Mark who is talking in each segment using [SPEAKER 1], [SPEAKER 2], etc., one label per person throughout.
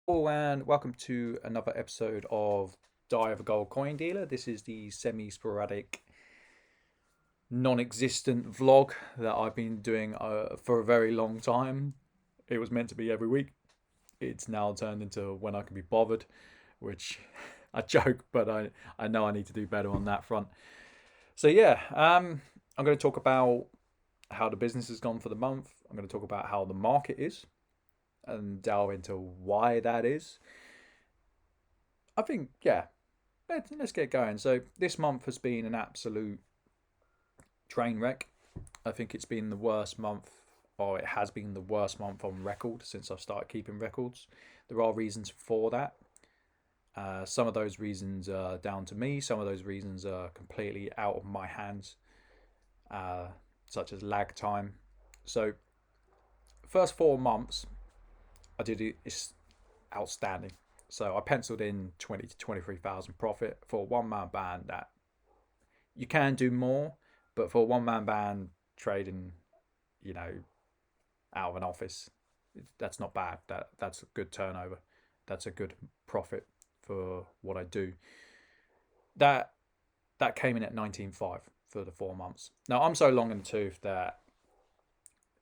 [SPEAKER 1] Hello and welcome to another episode of Die of a Gold Coin Dealer. This is the semi-sporadic, non-existent vlog that I've been doing for a very long time. It was meant to be every week. It's now turned into when I can be bothered, which I joke, but I know I need to do better on that front. So yeah, I'm going to talk about how the business has gone for the month. I'm going to talk about how the market is and delve into why that is. I think, yeah, let's get going. So this month has been an absolute train wreck. I think it's been the worst month, or it has been the worst month on record since I've started keeping records. There are reasons for that. Some of those reasons are down to me. Some of those reasons are completely out of my hands, uh, such as lag time. So, first 4 months, I did it. It's outstanding. So I penciled in 20 to 23,000 profit for a one-man band. That you can do more, but for a one-man band trading, you know, out of an office, that's not bad. That's a good turnover. That's a good profit for what I do. That that came in at 19.5 for the 4 months. Now I'm so long in the tooth that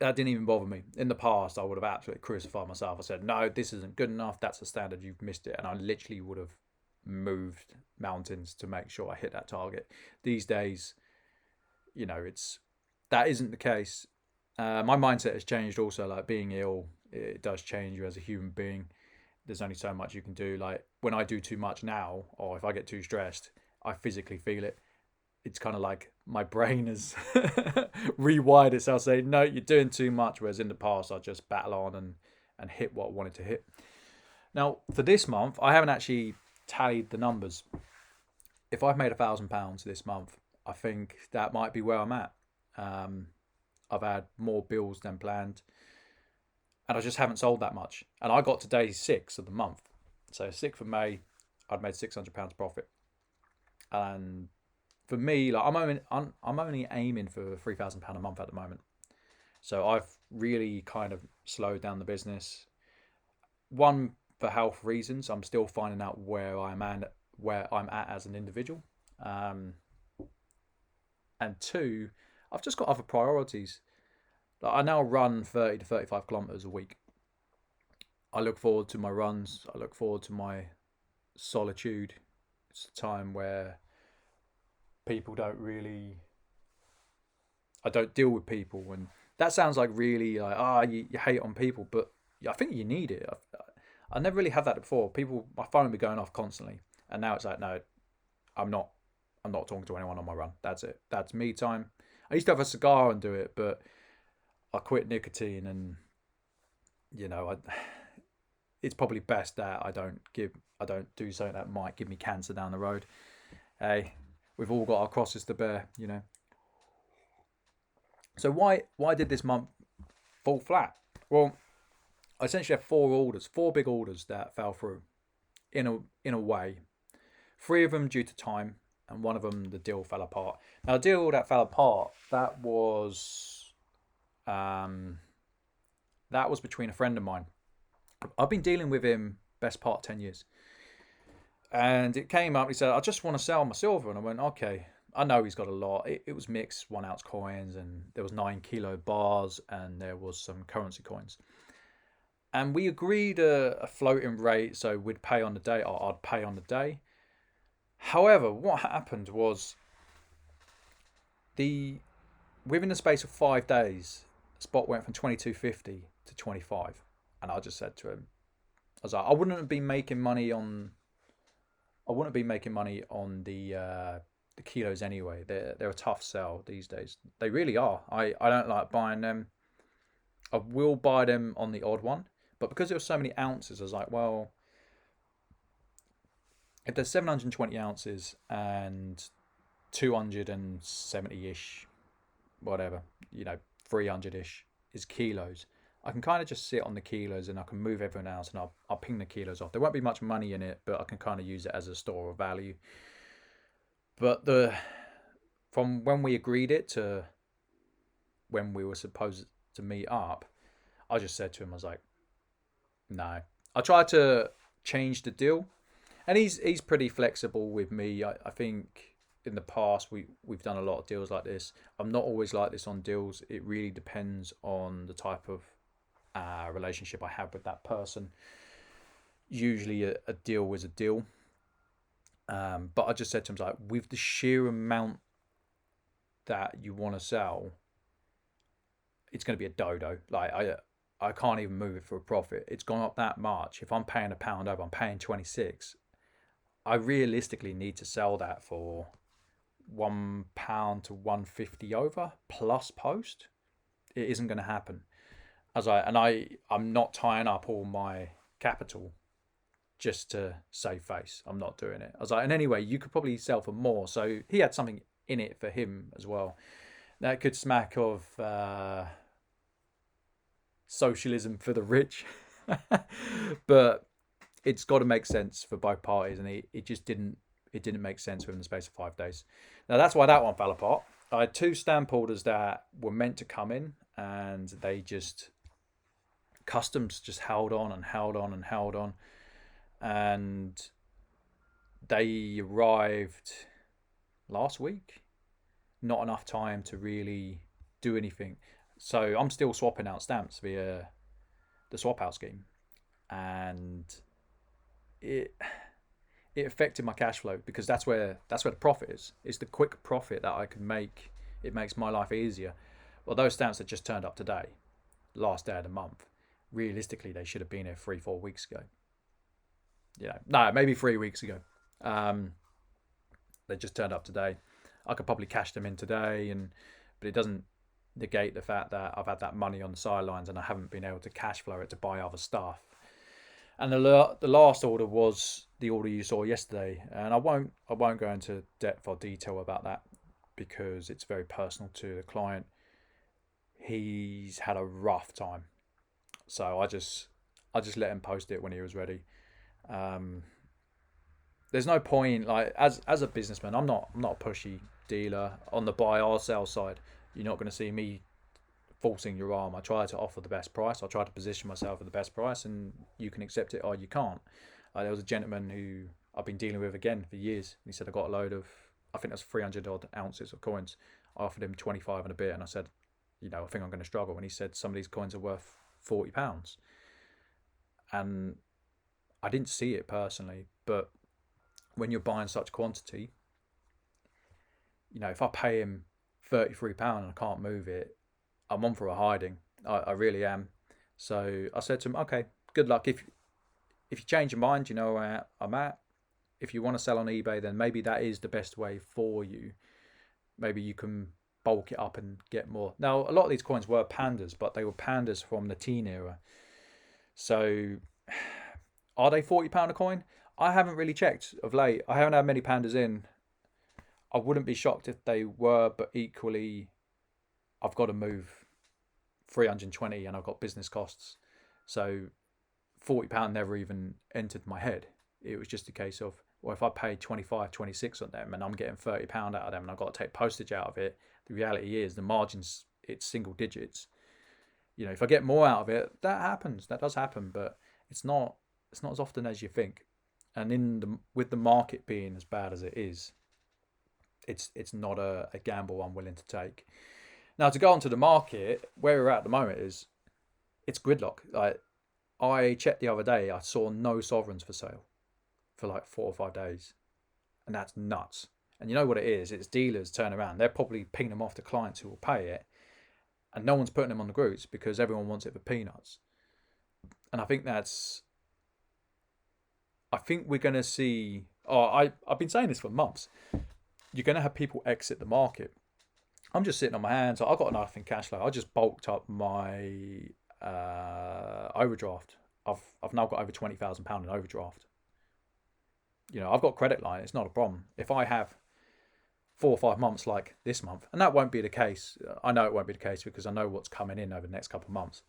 [SPEAKER 1] didn't even bother me. In the past, I would have absolutely crucified myself. I said, no, this isn't good enough. That's the standard. You've missed it. And I literally would have moved mountains to make sure I hit that target. These days, it's that isn't the case. My mindset has changed also. Like being ill, it does change you as a human being. There's only so much you can do. Like when I do too much now, or if I get too stressed, I physically feel it. It's kind of like my brain has rewired itself saying, no, you're doing too much. Whereas in the past, I just battle on and hit what I wanted to hit. Now, for this month, I haven't actually tallied the numbers. If I've made £1,000 this month, I think that might be where I'm at. Um, I've had more bills than planned, and I just haven't sold that much. And I got to day 6 of the month. So 6th of May, I'd made £600 profit. And for me, like I'm only aiming for £3,000 a month at the moment. So I've really kind of slowed down the business. One, for health reasons, I'm still finding out where I'm at as an individual. Um, and two, I've just got other priorities. Like I now run 30 to 35 kilometers a week. I look forward to my runs. I look forward to my solitude. It's a time where people don't really I don't deal with people, and that sounds like really like you hate on people, but I think you need it. I never really had that before. People, my phone would be going off constantly, and now it's like no, I'm not. I'm not talking to anyone on my run. That's it. That's me time. I used to have a cigar and do it, but I quit nicotine, and it's probably best that I don't do something that might give me cancer down the road. Hey, we've all got our crosses to bear. So why did this month fall flat? Well, I essentially have four big orders that fell through in a way. Three of them due to time, and one of them the deal fell apart. Now, the deal that fell apart um, that was between a friend of mine. I've been dealing with him best part 10 years, and it came up. He said, "I just want to sell my silver," and I went, "Okay." I know he's got a lot. It was mixed 1 ounce coins, and there was 9 kilo bars, and there was some currency coins. And we agreed a floating rate, so we'd pay on the day, or I'd pay on the day. However, what happened was the within the space of 5 days, spot went from 22.50 to 25, and I just said to him, I was like, I wouldn't be making money on the kilos anyway. They're a tough sell these days. They really are. I don't like buying them. I will buy them on the odd one, but because there were so many ounces, I was like, well, if there's 720 ounces and 270 ish, whatever, 300 ish is kilos. I can kind of just sit on the kilos and I can move everyone else and I'll ping the kilos off. There won't be much money in it, but I can kind of use it as a store of value. But from when we agreed it to when we were supposed to meet up, I just said to him, I was like, no, I try to change the deal, and he's pretty flexible with me. I think in the past we've done a lot of deals like this. I'm not always like this on deals. It really depends on the type of relationship I have with that person. Usually a deal is a deal. But I just said to him, like, with the sheer amount that you want to sell, it's going to be a dodo. Like I can't even move it for a profit. It's gone up that much. If I'm paying a pound over, I'm paying 26. I realistically need to sell that for £1 to 150 over plus post. It isn't going to happen. I'm not tying up all my capital just to save face. I'm not doing it. I was like, and anyway, you could probably sell for more. So he had something in it for him as well. That could smack of socialism for the rich, but it's got to make sense for both parties, and it just didn't. It didn't make sense within the space of 5 days. Now that's why that one fell apart. I had two stamp orders that were meant to come in, and they just customs just held on and held on and held on, and they arrived last week. Not enough time to really do anything. So I'm still swapping out stamps via the swap out scheme, and it affected my cash flow because that's where the profit is. It's the quick profit that I can make. It makes my life easier. Well, those stamps that just turned up today, last day of the month, realistically they should have been here 3-4 weeks ago. No, maybe 3 weeks ago. They just turned up today. I could probably cash them in today, but it doesn't negate the fact that I've had that money on the sidelines and I haven't been able to cash flow it to buy other stuff. And the last order was the order you saw yesterday, and I won't go into depth or detail about that because it's very personal to the client. He's had a rough time, so I just let him post it when he was ready. There's no point, like as a businessman, I'm not a pushy dealer on the buy or sell side. You're not going to see me forcing your arm. I try to offer the best price. I try to position myself at the best price, and you can accept it or you can't. There was a gentleman who I've been dealing with again for years. He said I got a load of, I think that's 300 odd ounces of coins. I offered him 25 and a bit, and I said, I think I'm going to struggle. And he said some of these coins are worth £40, and I didn't see it personally, but when you're buying such quantity, if I pay him £33 and I can't move it, I'm on for a hiding. I really am. So I said to him, okay, good luck. If you change your mind, you know where I'm at. If you want to sell on eBay, then maybe that is the best way for you. Maybe you can bulk it up and get more. Now, a lot of these coins were pandas, but they were pandas from the teen era. So are they £40 a coin? I haven't really checked of late. I haven't had many pandas in. I wouldn't be shocked if they were, but equally, I've got to move 320 and I've got business costs. So £40 never even entered my head. It was just a case of, well, if I paid 25, 26 on them and I'm getting £30 out of them and I've got to take postage out of it, the reality is the margins, it's single digits. If I get more out of it, that happens. That does happen, but it's not as often as you think. And with the market being as bad as it is, it's not a gamble I'm willing to take. Now, to go onto the market, where we're at the moment is it's gridlock. Like, I checked the other day, I saw no sovereigns for sale for like 4 or 5 days, and that's nuts. And you know what it is? It's dealers turn around. They're probably pinging them off to clients who will pay it, and no one's putting them on the groups because everyone wants it for peanuts. And I think we're going to see. I've been saying this for months. You're going to have people exit the market. I'm just sitting on my hands. I've got enough in cash flow. I just bulked up my overdraft. I've now got over £20,000 in overdraft. I've got credit line. It's not a problem. If I have 4 or 5 months like this month, and that won't be the case. I know it won't be the case because I know what's coming in over the next couple of months.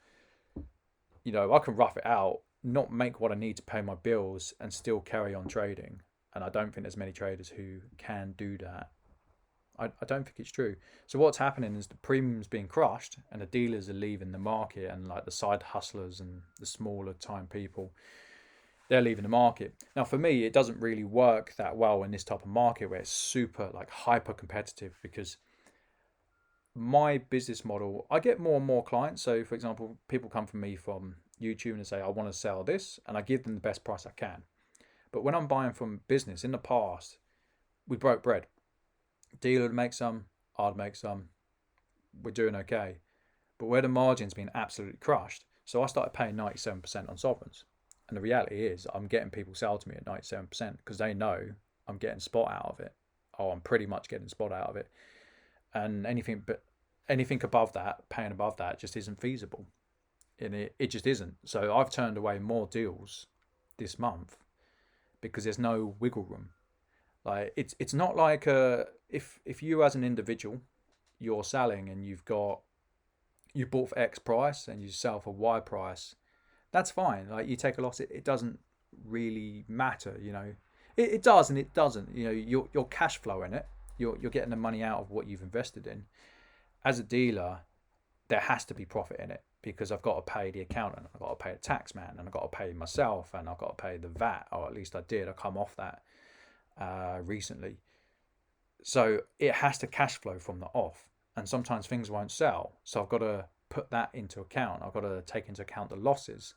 [SPEAKER 1] I can rough it out, not make what I need to pay my bills, and still carry on trading. And I don't think there's many traders who can do that. I don't think it's true. So what's happening is the premium's being crushed and the dealers are leaving the market, and like the side hustlers and the smaller time people, they're leaving the market. Now, for me, it doesn't really work that well in this type of market where it's super like hyper competitive, because my business model, I get more and more clients. So, for example, people come from me from YouTube and say, I want to sell this, and I give them the best price I can. But when I'm buying from business, in the past, we broke bread. Dealer would make some, I'd make some, we're doing okay. But where the margin's been absolutely crushed, so I started paying 97% on sovereigns. And the reality is, I'm getting people sell to me at 97% because they know I'm getting spot out of it. Oh, I'm pretty much getting spot out of it. And anything above that, paying above that, just isn't feasible. And it just isn't. So I've turned away more deals this month because there's no wiggle room. Like it's not like if you as an individual, you're selling and you bought for X price and you sell for Y price, that's fine. Like you take a loss, it doesn't really matter. It does and it doesn't. You're cash flowing it. You're getting the money out of what you've invested in. As a dealer, there has to be profit in it because I've got to pay the accountant, I've got to pay the tax man, and I've got to pay myself, and I've got to pay the VAT, or at least I did. I come off that recently. So it has to cash flow from the off, and sometimes things won't sell. So I've got to put that into account. I've got to take into account the losses.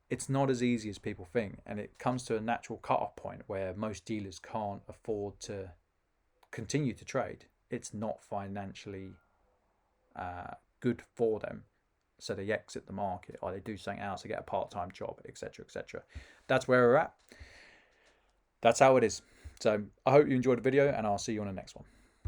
[SPEAKER 1] It's not as easy as people think, and it comes to a natural cut-off point where most dealers can't afford to continue to trade. It's not financially good for them, so they exit the market or they do something else, they get a part-time job, etc., etc. That's where we're at. That's how it is. So I hope you enjoyed the video, and I'll see you on the next one.